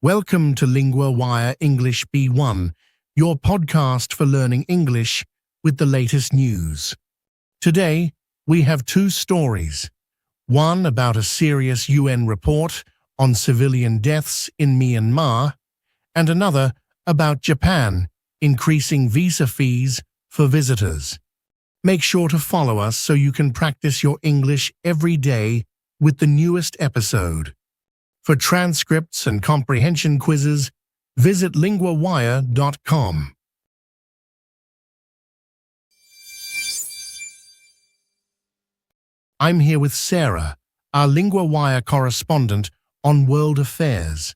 Welcome to LinguaWire English B1, your podcast for learning English with the latest news. Today, we have two stories. One about a serious UN report on civilian deaths in Myanmar, and another about Japan increasing visa fees for visitors. Make sure to follow us so you can practice your English every day with the newest episode. For transcripts and comprehension quizzes, visit LinguaWire.com. I'm here with Sarah, our LinguaWire correspondent on world affairs.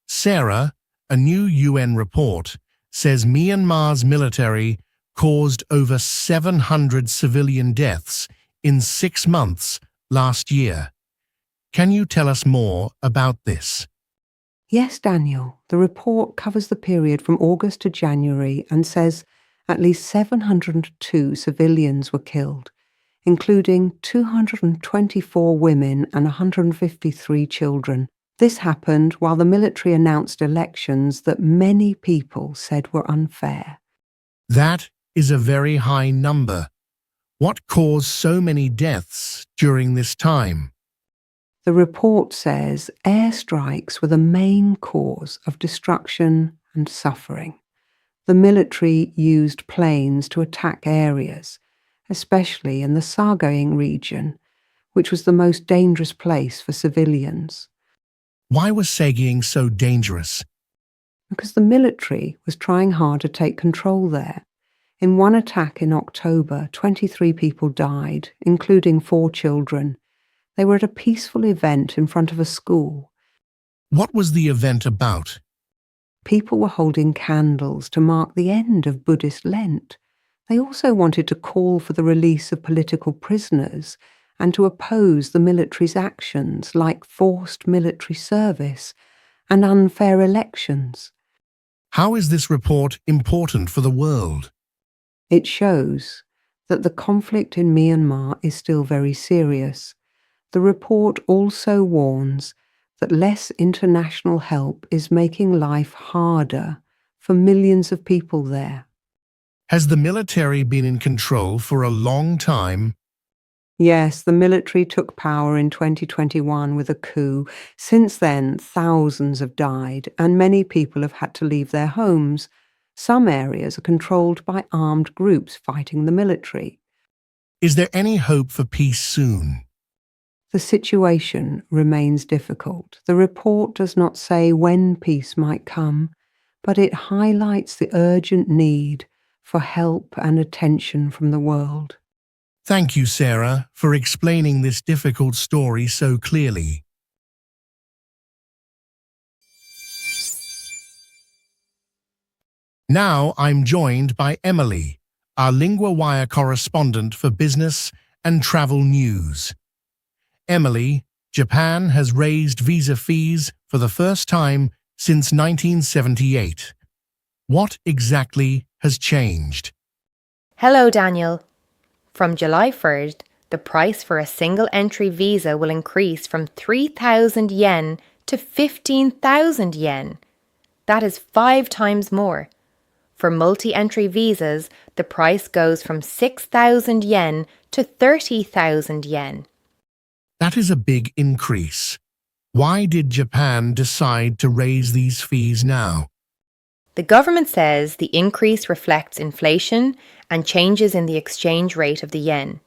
Sarah, a new UN report says Myanmar's military caused over 700 civilian deaths in 6 months last year. Can you tell us more about this? Yes, Daniel. The report covers the period from August to January and says at least 702 civilians were killed, including 224 women and 153 children. This happened while the military announced elections that many people said were unfair. That is a very high number. What caused so many deaths during this time? The report says airstrikes were the main cause of destruction and suffering. The military used planes to attack areas, especially in the Sagaing region, which was the most dangerous place for civilians. Why was Sagaing so dangerous? Because the military was trying hard to take control there. In one attack in October, 23 people died, including 4 children. They were at a peaceful event in front of a school. What was the event about? People were holding candles to mark the end of Buddhist Lent. They also wanted to call for the release of political prisoners and to oppose the military's actions like forced military service and unfair elections. How is this report important for the world? It shows that the conflict in Myanmar is still very serious. The report also warns that less international help is making life harder for millions of people there. Has the military been in control for a long time? Yes, the military took power in 2021 with a coup. Since then, thousands have died and many people have had to leave their homes. Some areas are controlled by armed groups fighting the military. Is there any hope for peace soon? The situation remains difficult. The report does not say when peace might come, but it highlights the urgent need for help and attention from the world. Thank you, Sarah, for explaining this difficult story so clearly. Now I'm joined by Emily, our LinguaWire correspondent for business and travel news. Emily, Japan has raised visa fees for the first time since 1978. What exactly has changed? Hello, Daniel. From July 1st, the price for a single entry visa will increase from 3,000 yen to 15,000 yen. That is 5 times more. For multi-entry visas, the price goes from 6,000 yen to 30,000 yen. That is a big increase. Why did Japan decide to raise these fees now? The government says the increase reflects inflation and changes in the exchange rate of the yen.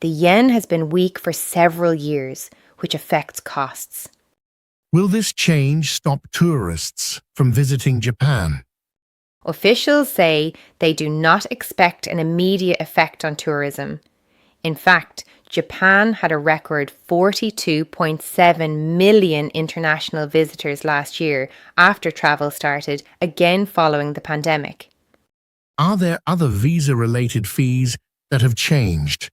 The yen has been weak for several years, which affects costs. Will this change stop tourists from visiting Japan? Officials say they do not expect an immediate effect on tourism. In fact, Japan had a record 42.7 million international visitors last year after travel started, again following the pandemic. Are there other visa-related fees that have changed?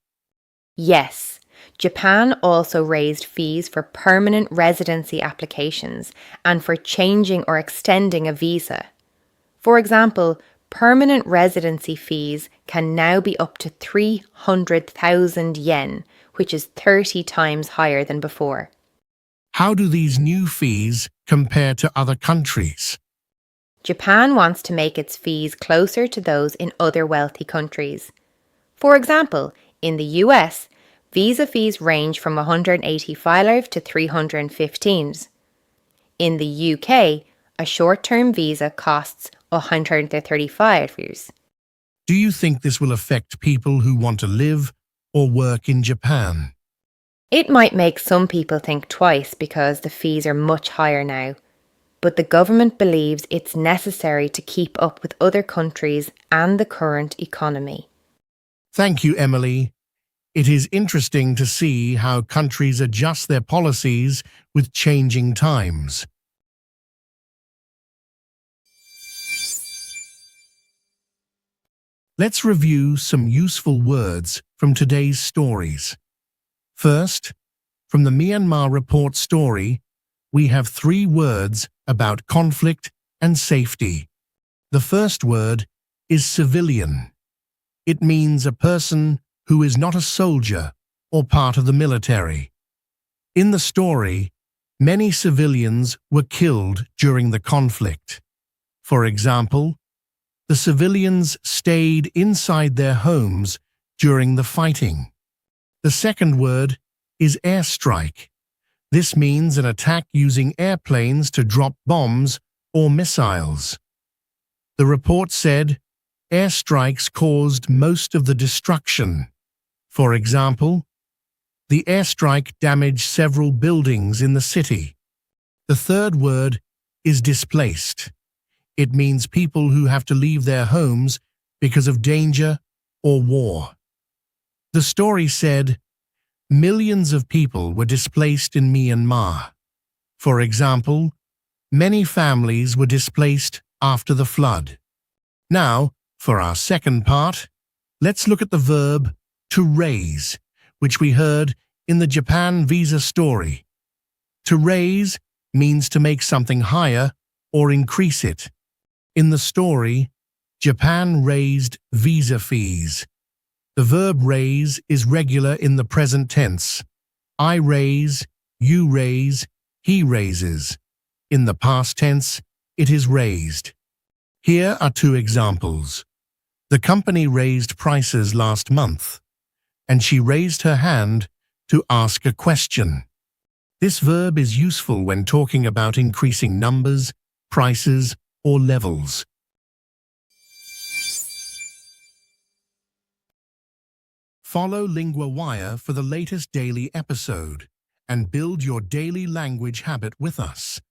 Yes, Japan also raised fees for permanent residency applications and for changing or extending a visa. For example, permanent residency fees can now be up to 300,000 yen, which is 30 times higher than before. How do these new fees compare to other countries? Japan wants to make its fees closer to those in other wealthy countries. For example, in the US, visa fees range from 185 to 315. In the UK, a short-term visa costs 135. Do you think this will affect people who want to live or work in Japan? It might make some people think twice because the fees are much higher now, but the government believes it's necessary to keep up with other countries and the current economy. Thank you, Emily. It is interesting to see how countries adjust their policies with changing times. Let's review some useful words from today's stories. First, from the Myanmar report story, we have 3 words about conflict and safety. The first word is civilian. It means a person who is not a soldier or part of the military. In the story, many civilians were killed during the conflict. For example, the civilians stayed inside their homes during the fighting. The second word is airstrike. This means an attack using airplanes to drop bombs or missiles. The report said airstrikes caused most of the destruction. For example, the airstrike damaged several buildings in the city. The third word is displaced. It means people who have to leave their homes because of danger or war. The story said millions of people were displaced in Myanmar. For example, many families were displaced after the flood. Now, for our second part, let's look at the verb to raise, which we heard in the Japan visa story. To raise means to make something higher or increase it. In the story, Japan raised visa fees. The verb raise is regular in the present tense. I raise, you raise, he raises. In the past tense, it is raised. Here are 2 examples. The company raised prices last month, and she raised her hand to ask a question. This verb is useful when talking about increasing numbers, prices, or levels. Follow LinguaWire for the latest daily episode and build your daily language habit with us.